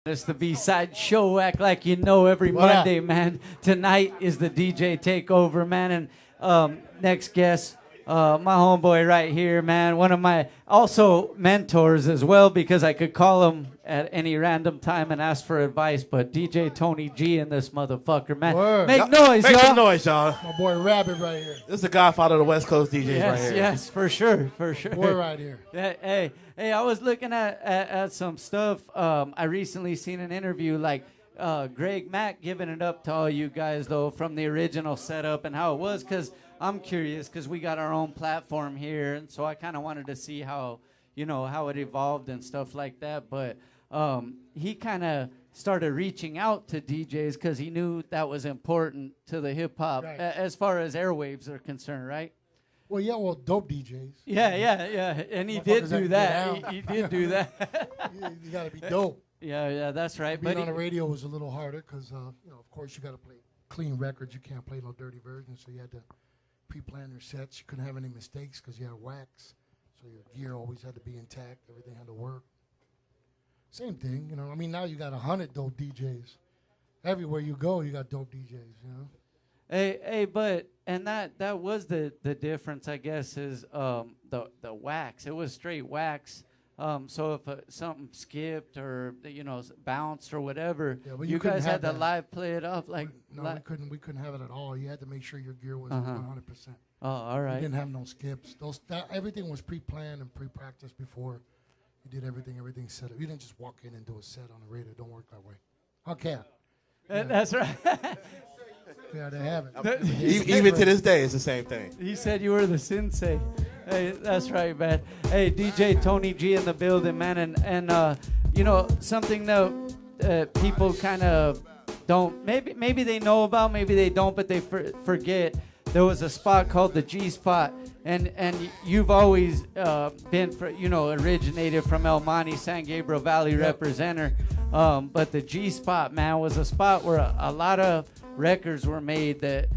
It's the B Side show. Act like you know every Monday, man. Tonight is the DJ Takeover, man. And next guest, my homeboy right here, man. One of my also mentors as well, because I could call him at any random time and ask for advice. But DJ Tony G in this motherfucker, man. Word. Make noise, y'all. Make some noise, y'all. My boy Rabbit right here. This is the godfather of the West Coast DJs Yes, right here. yes, for sure, for sure. Boy right here. Hey, I was looking at some stuff. I recently seen an interview, like Greg Mack giving it up to all you guys, though, from the original setup and how it was, because I'm curious, because we got our own platform here, and so I kind of wanted to see how, how it evolved and stuff like that. But he kind of started reaching out to DJs because he knew that was important to the hip-hop, right, as far as airwaves are concerned, right? Well, dope DJs. Yeah, and he did do that. He did do that. You got to be dope. Yeah, that's right. Being on the radio was a little harder because, of course, you got to play clean records. You can't play no dirty versions, so you had to pre-plan your sets. You couldn't have any mistakes because you had wax, so your gear always had to be intact. Everything had to work. Same thing, now you got 100 dope DJs. Everywhere you go, you got dope DJs, Hey, but and that was the difference, I guess, is the wax. It was straight wax. So if something skipped or bounced or whatever, you guys had to live play it up like. No, we couldn't have it at all. You had to make sure your gear was 100%. Oh, all right. You didn't have no skips. Everything was pre-planned and pre-practiced before you did everything set up. You didn't just walk in and do a set on the radio. It don't work that way. Okay. Yeah. That's right. Yeah, they have it. Even to this day, it's the same thing. He said you were the sensei. Hey, that's right, man. Hey, DJ Tony G in the building, man. And something that people kind of don't, maybe they know about, maybe they don't, but they forget. There was a spot called the G Spot, and you've always been, originated from El Monte, San Gabriel Valley representer. But the G Spot, man, was a spot where a lot of records were made that,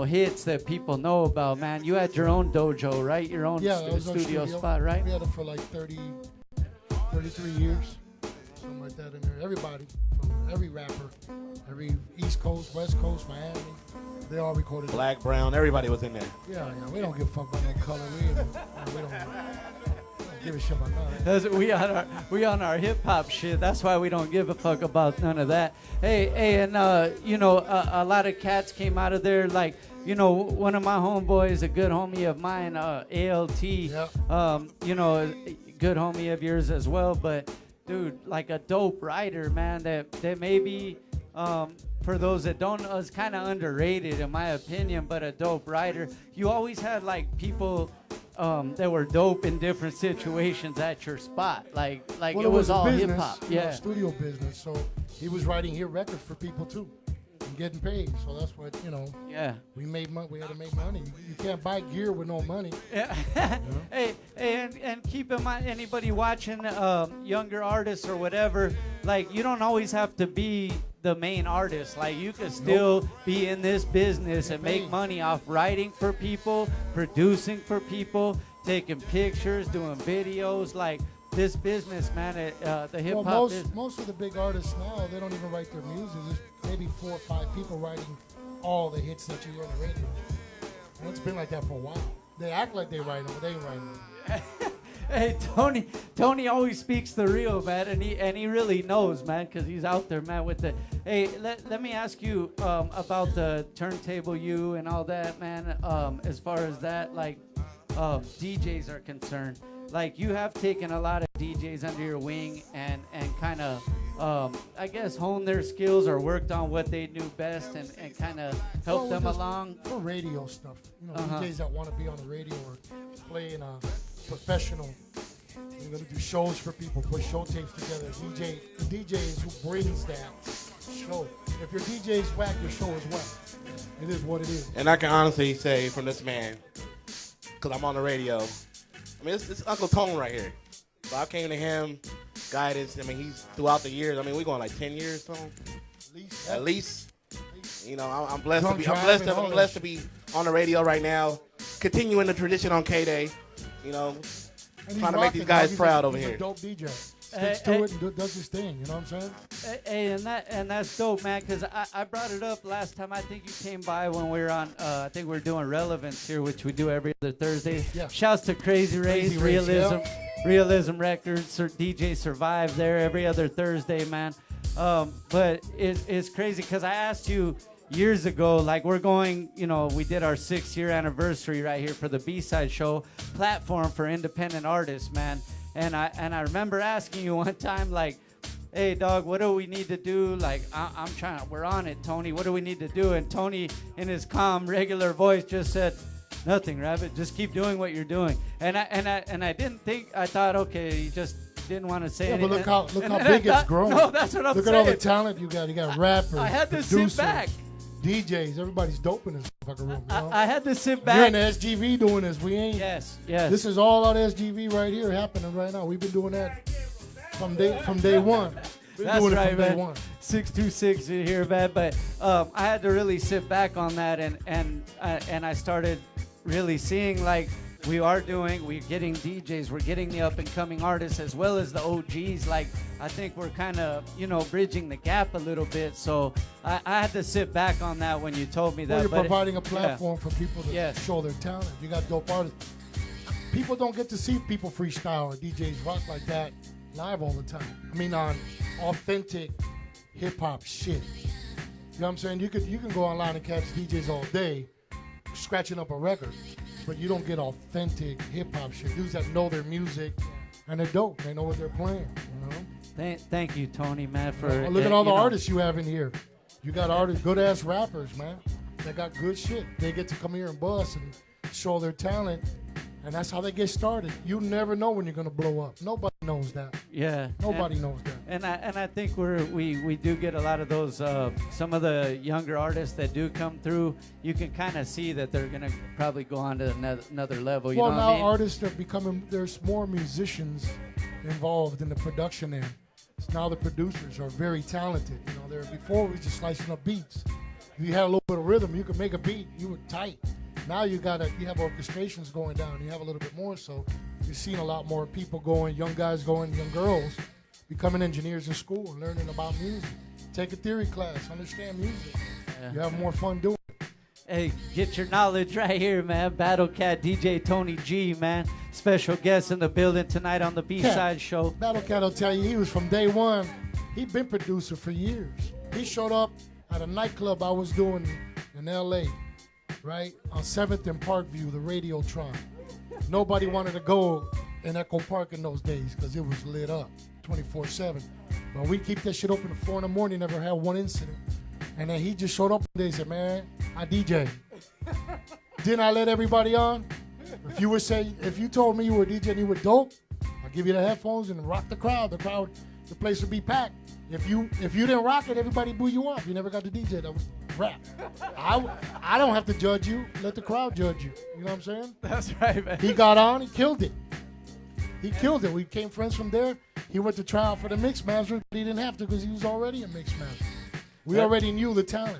hits that people know about, man. You had your own dojo, right? Your own studio spot, right? We had it for like 33 years, something like that in there. Everybody, from every rapper, every East Coast, West Coast, Miami, they all recorded. Black, brown, everybody was in there. Yeah, we don't give a fuck about no color. We don't give a shit about none. We on our hip hop shit. That's why we don't give a fuck about none of that. Hey, and a lot of cats came out of there. Like, one of my homeboys, a good homie of mine, ALT. Yep. A good homie of yours as well. But dude, like a dope writer, man. That maybe for those that don't know, is kind of underrated in my opinion. But a dope writer. You always had like people. That were dope in different situations at your spot, like it was all hip hop, studio business. So he was writing hit records for people too, and getting paid. So that's what we made money. We had to make money. You can't buy gear with no money. Yeah. Hey, and keep in mind, anybody watching, younger artists or whatever, like you don't always have to be the main artist. Like you could still be in this business and make money off writing for people, producing for people, taking pictures, doing videos. Like this business, man, the hip hop. Most of the big artists now, they don't even write their music. There's maybe 4 or 5 people writing all the hits that you hear on the radio. And it's been like that for a while. They act like they write them, but they ain't writing them. Hey, Tony always speaks the real, man, and he really knows, man, because he's out there, man, with the. Hey, let me ask you about the turntable U and all that, man. As far as that, like, DJs are concerned, like you have taken a lot of DJs under your wing and kind of, I guess, honed their skills or worked on what they knew best and kind of helped them along. For radio stuff, DJs that want to be on the radio or play in a professional. You're gonna do shows for people, put show tapes together. The DJ is who brings that show. If your DJ is whack, your show is whack. It is what it is. And I can honestly say from this man, because I'm on the radio, I mean, it's Uncle Tone right here. So I came to him, guidance. I mean, he's throughout the years. I mean, we're going like 10 years, Tone. At least. I'm blessed to be. I'm blessed to be on the radio right now, continuing the tradition on KDAY. And Trying to make these guys proud over he's here. A dope DJ. Sticks to it and does his thing. You know what I'm saying? Hey, and that's dope, man. Because I brought it up last time. I think you came by when we were on. I think we are doing Relevance here, which we do every other Thursday. Yeah. Shouts to Crazy Race, Realism, Realism Records, DJ Survive there every other Thursday, man. But it's crazy because I asked you years ago, like we're going, you know, we did our 6-year anniversary right here for the B Side show, platform for independent artists, man. And I remember asking you one time, like, hey, dog, what do we need to do? Like, I'm trying, we're on it, Tony. What do we need to do? And Tony, in his calm, regular voice, just said, nothing, Rabbit. Just keep doing what you're doing. And I didn't think, I thought, okay, he just didn't want to say anything. But look how big it's grown. No, that's what I'm saying. Look at all the talent you got. You got rappers, I had to producers, sit back. DJs, everybody's dope in this fucking room. You know? I had to sit back. You're in the SGV doing this. We ain't. Yes. This is all on SGV right here happening right now. We've been doing that from day one. That's doing right, it from day man. one. 626 here, man. But I had to really sit back on that, and I started really seeing like we're getting DJs, we're getting the up and coming artists as well as the OGs. Like I think we're kind of bridging the gap a little bit. So I had to sit back on that when you told me that. Well, you're providing a platform for people to Yes. show their talent. You got dope artists. People don't get to see people freestyle or DJs rock like that live all the time. I mean, on authentic hip hop shit. You know what I'm saying? You can go online and catch DJs all day scratching up a record, but you don't get authentic hip hop shit. Dudes that know their music and they're dope. They know what they're playing. You know? Thank you, Tony, man. For look at all the artists you have in here. You got artists, good ass rappers, man. They got good shit. They get to come here and bust and show their talent. And that's how they get started. You never know when you're gonna blow up. Nobody knows that. Yeah. Nobody knows that. And I think we do get a lot of those. Some of the younger artists that do come through, you can kind of see that they're gonna probably go on to another level. You know what now I mean? artists are becoming. There's more musicians involved in the production end. So now the producers are very talented. You know, before we just slicing up beats. If you had a little bit of rhythm, you could make a beat. You were tight. Now you have orchestrations going down. You have a little bit more, so you're seeing a lot more people going, young guys going, young girls, becoming engineers in school, learning about music. Take a theory class, understand music. Yeah. You have more fun doing it. Hey, get your knowledge right here, man. Battle Cat DJ Tony G, man. Special guest in the building tonight on the B Side show. Battle Cat will tell you he was from day one. He'd been producer for years. He showed up at a nightclub I was doing in L.A., right, on 7th and Parkview, the Radiotron. Nobody wanted to go in Echo Park in those days because it was lit up 24/7. But we keep that shit open at 4 in the morning, never had one incident. And then he just showed up one day and said, man, I DJ. Didn't I let everybody on? If you told me you were a DJ and you were dope, I'll give you the headphones and rock the crowd. The place would be packed. If you didn't rock it, everybody boo you off. You never got to DJ. That was rap. I don't have to judge you. Let the crowd judge you. You know what I'm saying? That's right, man. He got on. He killed it. Killed it. We became friends from there. He went to try out for the Mixmaster, but he didn't have to because he was already a Mixmaster. We already knew the talent.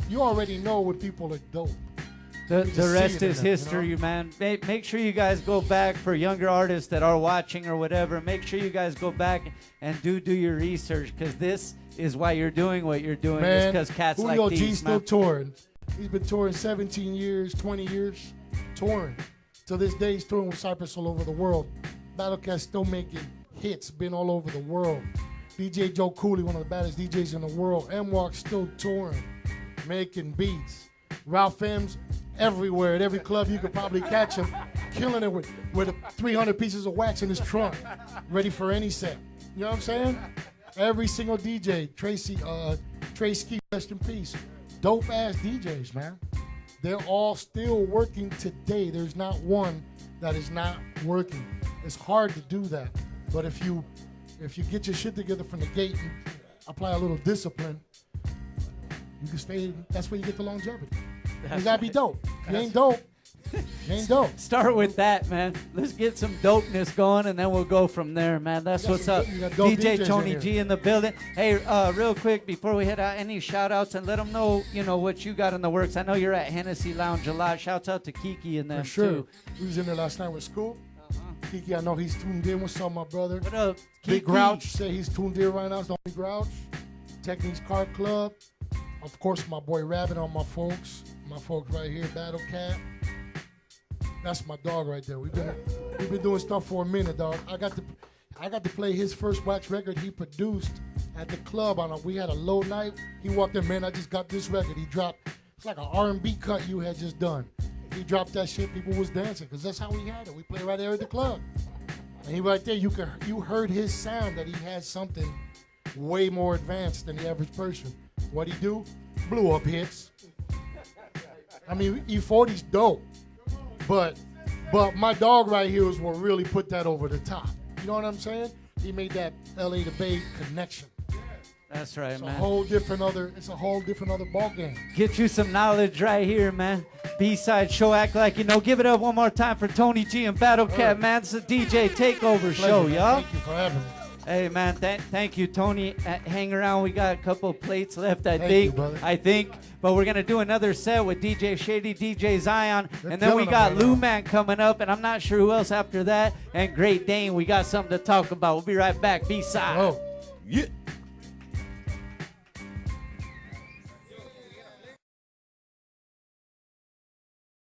You already know when people are dope. The rest is history, man. Make sure you guys go back for younger artists that are watching or whatever. Make sure you guys go back and do your research because this is why you're doing what you're doing. Man, because cats Julio like these, G's still touring. He's been touring 17 years, 20 years, touring. To this day, he's touring with Cypress all over the world. Battle Cat's still making hits, been all over the world. DJ Joe Cooley, one of the baddest DJs in the world. M-Walk's still touring, making beats. Ralph M's everywhere. At every club you could probably catch him, killing it with 300 pieces of wax in his trunk, ready for any set. You know what I'm saying? Every single DJ, Trey Ski, rest in peace. Dope ass DJs, man. They're all still working today. There's not one that is not working. It's hard to do that, but if you get your shit together from the gate and apply a little discipline, you can stay. That's where you get the longevity. You gotta be dope. If you ain't dope, you ain't dope. Start with that, man. Let's get some dopeness going, and then we'll go from there, man. That's what's up. DJ Tony G in the building. Hey, real quick before we head out, any shout-outs and let them know, what you got in the works. I know you're at Hennessy Lounge a lot. Shouts out to Kiki and them For sure. too. We was in there last night with Scoop. Kiki, I know he's tuned in. What's up, my brother? What up, Big Kiki? Grouch say he's tuned in right now. It's the only Grouch. Techniques Car Club. Of course, my boy Rabbit on my folks. My folks right here, Battle Cat. That's my dog right there. We've been doing stuff for a minute, dog. I got to play his first wax record he produced at the club we had a low night. He walked in, man, I just got this record. He dropped, it's like an R&B cut you had just done. He dropped that shit, people was dancing, because that's how we had it. We played right there at the club. And he right there, you heard his sound that he had something way more advanced than the average person. What'd he do? Blew up hits. I mean, E40's dope, but my dog right here is what really put that over the top. You know what I'm saying? He made that LA to Bay connection. That's right, It's man. a whole different other ball game. Get you some knowledge right here, man. B-side show, act like you know. Give it up one more time for Tony G and Battle Cat, man. It's a DJ Takeover show, y'all. Thank you for having me. Hey, man, thank you, Tony. Hang around. We got a couple of plates left, I Thank think. you, But we're going to do another set with DJ Shady, DJ Zion. They're And then we killing got them right Lou now. Man coming up. And I'm not sure who else after that. And Great Dane. We got something to talk about. We'll be right back. B-side. Oh. Yeah.